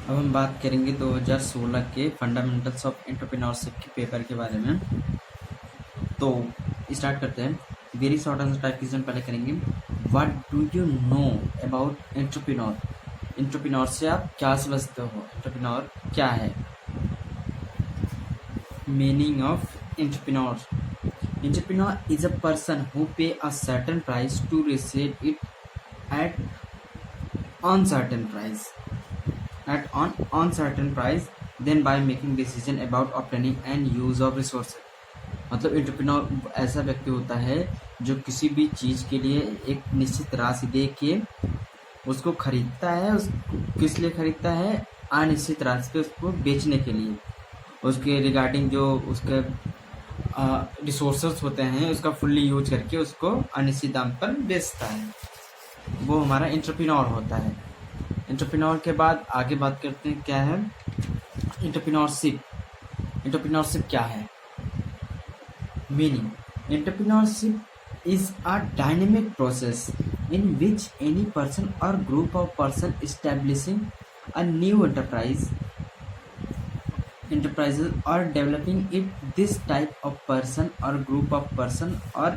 अब हम बात करेंगे 2016 के फंडामेंटल्स ऑफ एंटरप्रेन्योरशिप के पेपर के बारे में। तो स्टार्ट करते हैं। Very short answer type question पहले करेंगे। What do you know about entrepreneur? Entrepreneur से आप क्या समझते हो? एंटरप्रेन्योर क्या है? Meaning of entrepreneur: entrepreneur is a person who pay a certain price to receive it at uncertain price uncertain price then by making decision about obtaining and use of resources। मतलब entrepreneur ऐसा व्यक्ति होता है जो किसी भी चीज़ के लिए एक निश्चित राशि दे के उसको खरीदता है। किस लिए खरीदता है? अनिश्चित राशि पे उसको बेचने के लिए। उसके रिगार्डिंग जो उसके रिसोर्सेस होते हैं उसका फुल्ली यूज करके उसको अनिश्चित दाम पर बेचता है, वो हमारा एंटरप्रेन्योर होता है। एंटरप्रेन्योर के बाद आगे बात करते हैं क्या है एंटरप्रेन्योरशिप। एंटरप्रेन्योरशिप क्या है? Meaning: entrepreneurship is a dynamic process in which any person और group of person establishing a new enterprises or developing it. This type of person or group of person or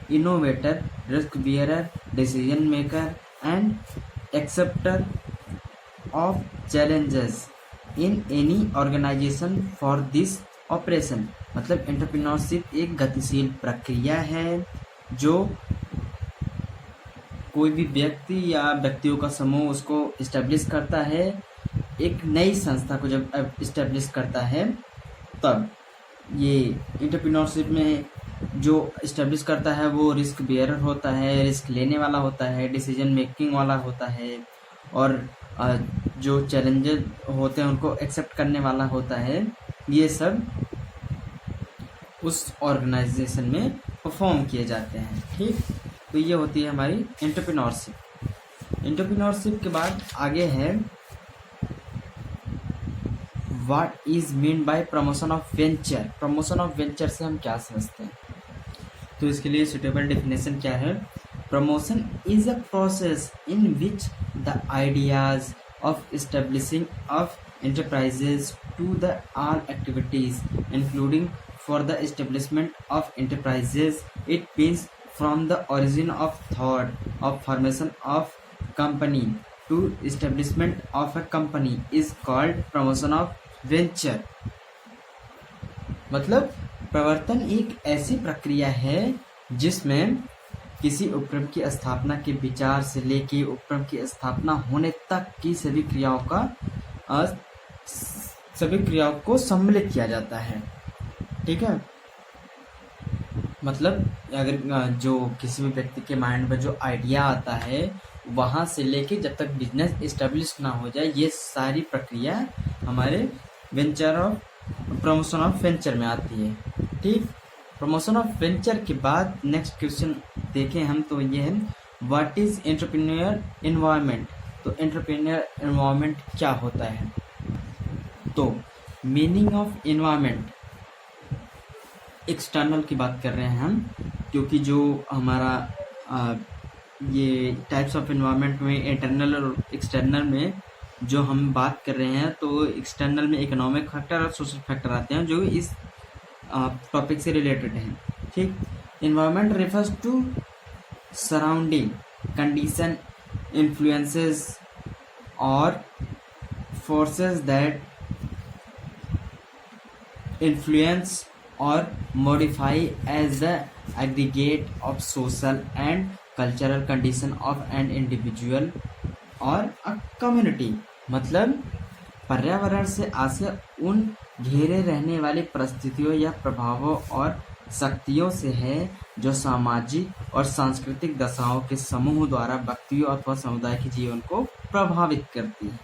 innovator, risk bearer, decision maker and acceptor of challenges in any organization for this operation। मतलब entrepreneurship एक गतिशील प्रक्रिया है जो कोई भी व्यक्ति या व्यक्तियों का समूह उसको इस्टेब्लिश करता है। एक नई संस्था को जब इस्टेब्लिश करता है तब ये एंटरप्रेन्योरशिप में जो इस्टेब्लिश करता है वो रिस्क बेयरर होता है, रिस्क लेने वाला होता है, डिसीजन मेकिंग वाला होता है और जो चैलेंजेस होते हैं उनको एक्सेप्ट करने वाला होता है। ये सब उस ऑर्गेनाइजेशन में परफॉर्म किए जाते हैं। ठीक, तो ये होती है हमारी एंटरप्रेन्योरशिप। एंटरप्रेन्योरशिप के बाद आगे है what is mean bye promotion of venture. Promotion of venture से हम क्या समझते हैं? तो इसके लिए सुटेबल डेफिनेशन क्या है? Promotion is a process in which the ideas of establishing of enterprises to the all activities including for the establishment of enterprises it means from the origin of thought of formation of company to establishment of a company is called promotion of venture। मतलब प्रवर्तन एक ऐसी प्रक्रिया है जिसमें किसी उपक्रम की स्थापना के विचार से लेके उपक्रम की स्थापना होने तक की सभी क्रियाओं को सम्मिलित किया जाता है। ठीक है, मतलब अगर जो किसी भी व्यक्ति के माइंड में जो आइडिया आता है वहाँ से लेके जब तक बिजनेस इस्टेब्लिश ना हो जाए, ये सारी प्रक्रिया हमारे प्रमोशन ऑफ वेंचर में आती है। ठीक, प्रमोशन ऑफ वेंचर के बाद नेक्स्ट क्वेश्चन देखें हम, तो ये है व्हाट इज एंटरप्रेन्योर एनवायरनमेंट। तो एंटरप्रेन्योर एनवायरनमेंट क्या होता है? तो मीनिंग ऑफ एनवायरनमेंट, एक्सटर्नल की बात कर रहे हैं हम, क्योंकि जो हमारा ये टाइप्स ऑफ एनवायरनमेंट में इंटरनल और एक्सटर्नल में जो हम बात कर रहे हैं, तो एक्सटर्नल में इकोनॉमिक फैक्टर और सोशल फैक्टर आते हैं जो इस टॉपिक से रिलेटेड हैं। ठीक, environment refers to surrounding condition, influences और forces that influence or modify as the aggregate of social and cultural condition of an individual or a community। मतलब पर्यावरण से आशय उन घेरे रहने वाली परिस्थितियों या प्रभावों और शक्तियों से है जो सामाजिक और सांस्कृतिक दशाओं के समूह द्वारा व्यक्तियों अथवा समुदाय के जीवन को प्रभावित करती है।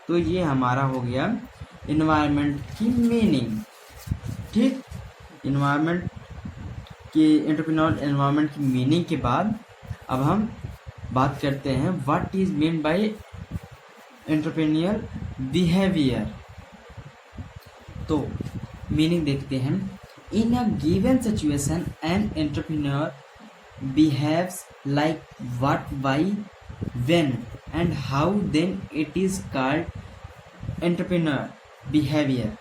तो ये हमारा हो गया एनवायरनमेंट की मीनिंग। ठीक, एनवायरनमेंट की एंटरप्रेन्योर एनवायरनमेंट की मीनिंग के बाद अब हम बात करते हैं what is mean by entrepreneur behaviour. तो मीनिंग देखते हैं। In a given situation an entrepreneur behaves like what, why, when and how, then it is called entrepreneur behavior.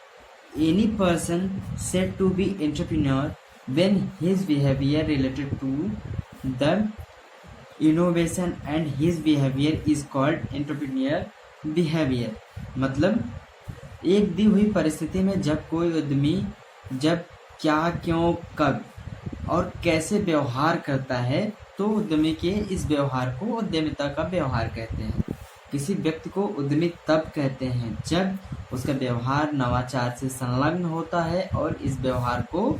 Any person said to be entrepreneur when his behavior related to the innovation and his behavior is called entrepreneurial behavior. मतलब एक दी हुई परिस्थिति में जब कोई उद्यमी जब क्या क्यों कब और कैसे व्यवहार करता है तो उद्यमी के इस व्यवहार को उद्यमिता का व्यवहार कहते हैं. किसी व्यक्ति को उद्यमी तब कहते हैं जब उसका व्यवहार नवाचार से संलग्न होता है और इस व्यवहार को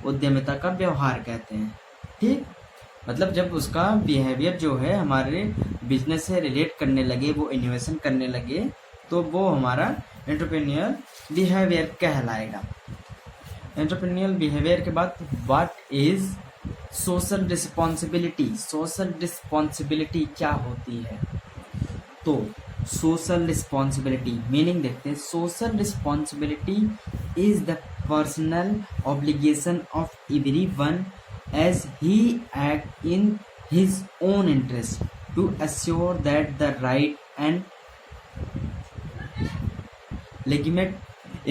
उद्यमिता का व्यवहार कहते हैं. ठीक, मतलब जब उसका बिहेवियर जो है हमारे बिजनेस से रिलेट करने लगे, वो इनोवेशन करने लगे, तो वो हमारा एंटरप्रेन्योर बिहेवियर कहलाएगा. एंटरप्रेन्योर बिहेवियर के बाद what is social responsibility. Social responsibility क्या होती है? तो सोशल रिस्पॉन्सिबिलिटी मीनिंग देखते हैं. Social responsibility is the personal obligation of everyone as he act in his own interest to assure that the right and legitimate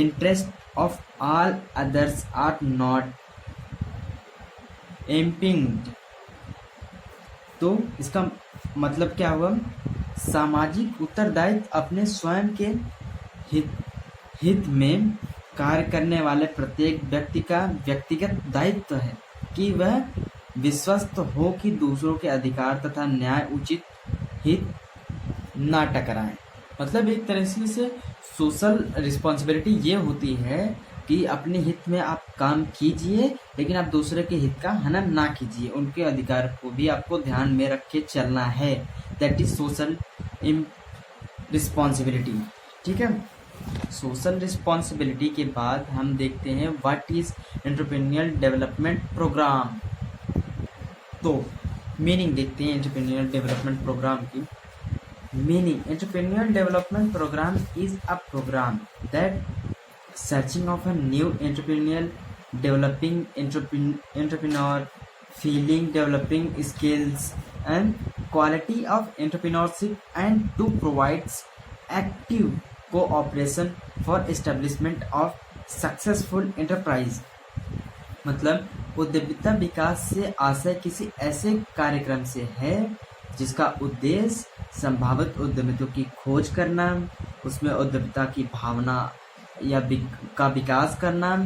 interest of all others are not impinged. तो इसका मतलब क्या हुआ? सामाजिक उत्तरदायित्व अपने स्वयं के हित में कार्य करने वाले प्रत्येक व्यक्ति का व्यक्तिगत दायित्व है कि वह विश्वस्त हो कि दूसरों के अधिकार तथा न्याय उचित हित ना टकराएं. मतलब एक तरह से सोशल रिस्पॉन्सिबिलिटी ये होती है कि अपने हित में आप काम कीजिए लेकिन आप दूसरे के हित का हनन ना कीजिए, उनके अधिकार को भी आपको ध्यान में रख के चलना है. That is social responsibility. ठीक है, सोशल रिस्पॉन्सिबिलिटी के बाद हम देखते हैं what is entrepreneurial development program. तो मीनिंग देखते हैं एंटरप्रेन्योरियल डेवलपमेंट प्रोग्राम की. Meaning entrepreneurial development program is a program that searching of a new entrepreneurial developing entrepreneur feeling developing skills and quality of entrepreneurship and to provides active cooperation for establishment of successful enterprise. मतलब उद्यमिता विकास से आशय किसी ऐसे कार्यक्रम से है जिसका उद्देश्य संभावित उद्यमियों की खोज करना, उसमें उद्यमिता की भावना या का विकास करना,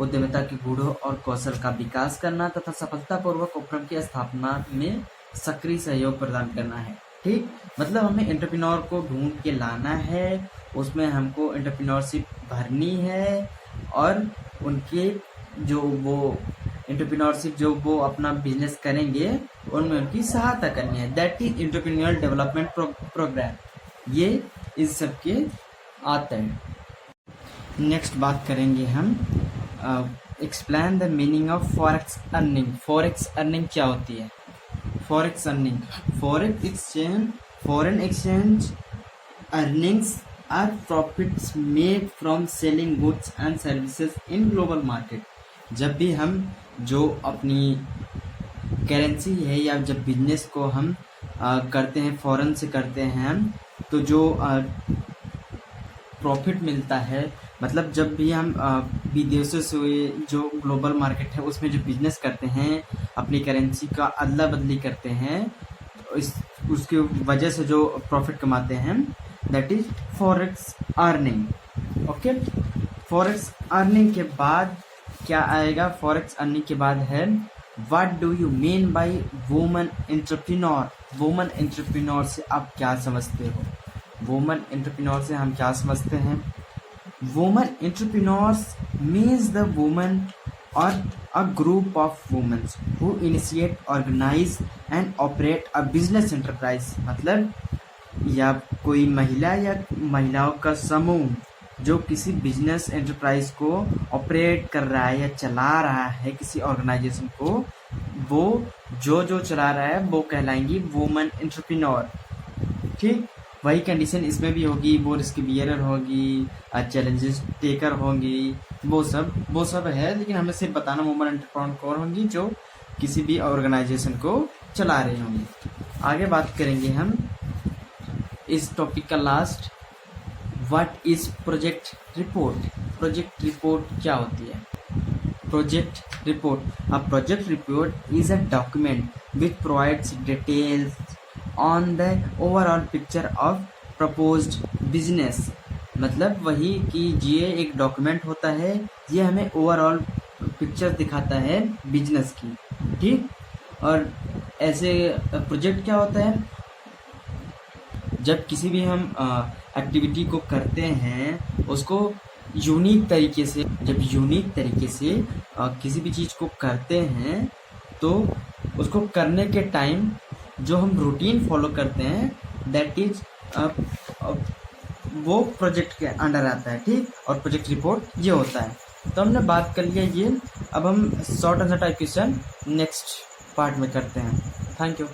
उद्यमिता के गुणों और कौशल का विकास करना तथा सफलतापूर्वक उपक्रम की स्थापना में सक्रिय सहयोग प्रदान करना है. ठीक, मतलब हमें एंटरप्रेन्योर को ढूंढ के लाना है, उसमें हमको एंटरप्रेन्योरशिप भरनी है और उनके जो वो एंटरप्रेन्योरशिप जो वो अपना बिजनेस करेंगे उनमें उनकी सहायता करनी है. That is entrepreneurial development program. ये इस सब के आता है. नेक्स्ट बात करेंगे हम explain the meaning of forex earning. Forex earning क्या होती है? Forex earning, foreign exchange earnings are profits made from selling goods and services in global market. जब भी हम जो अपनी करेंसी है या जब बिजनेस को हम करते हैं, फॉरेन से करते हैं हम, तो जो प्रॉफिट मिलता है, मतलब जब भी हम विदेशों से जो ग्लोबल मार्केट है उसमें जो बिजनेस करते हैं, अपनी करेंसी का अदला बदली करते हैं, तो उसके वजह से जो प्रॉफिट कमाते हैं, that is forex earning. Okay, forex earning के बाद क्या आएगा? फॉरेक्स अर्निंग के बाद है what do you mean by woman entrepreneur. Woman entrepreneur से आप क्या समझते हो? वुमन एंटरप्रेन्योर से हम क्या समझते हैं? Woman entrepreneurs means the woman or a group of women who initiate, organize and operate a business enterprise. मतलब या कोई महिला या महिलाओं का समूह जो किसी बिजनेस एंटरप्राइज को ऑपरेट कर रहा है या चला रहा है, किसी ऑर्गेनाइजेशन को, वो जो चला रहा है वो कहलाएंगी वुमन एंटरप्रेन्योर. ठीक, वही कंडीशन इसमें भी होगी, वो रिस्क बियरर होगी, चैलेंजेस टेकर होंगी, वो सब है, लेकिन हमें सिर्फ बताना वुमन एंटरप्रेन्योर कौन होंगी जो किसी भी ऑर्गेनाइजेशन को चला रही होंगी. आगे बात करेंगे हम इस टॉपिक का last, what is project report? Project report क्या होती है? Project report. A project report is a document which provides details on the overall picture of proposed business. मतलब वही कि ये एक डॉक्यूमेंट होता है, ये हमें ओवरऑल पिक्चर दिखाता है बिजनेस की, ठीक। और ऐसे प्रोजेक्ट क्या होता है? जब किसी भी हम एक्टिविटी को करते हैं उसको यूनिक तरीके से, जब यूनिक तरीके से किसी भी चीज़ को करते हैं तो उसको करने के टाइम जो हम रूटीन फॉलो करते हैं दैट इज वो प्रोजेक्ट के अंडर आता है, ठीक। और प्रोजेक्ट रिपोर्ट ये होता है। तो हमने बात कर लिया ये। अब हम short answer type question next part में करते हैं। Thank you.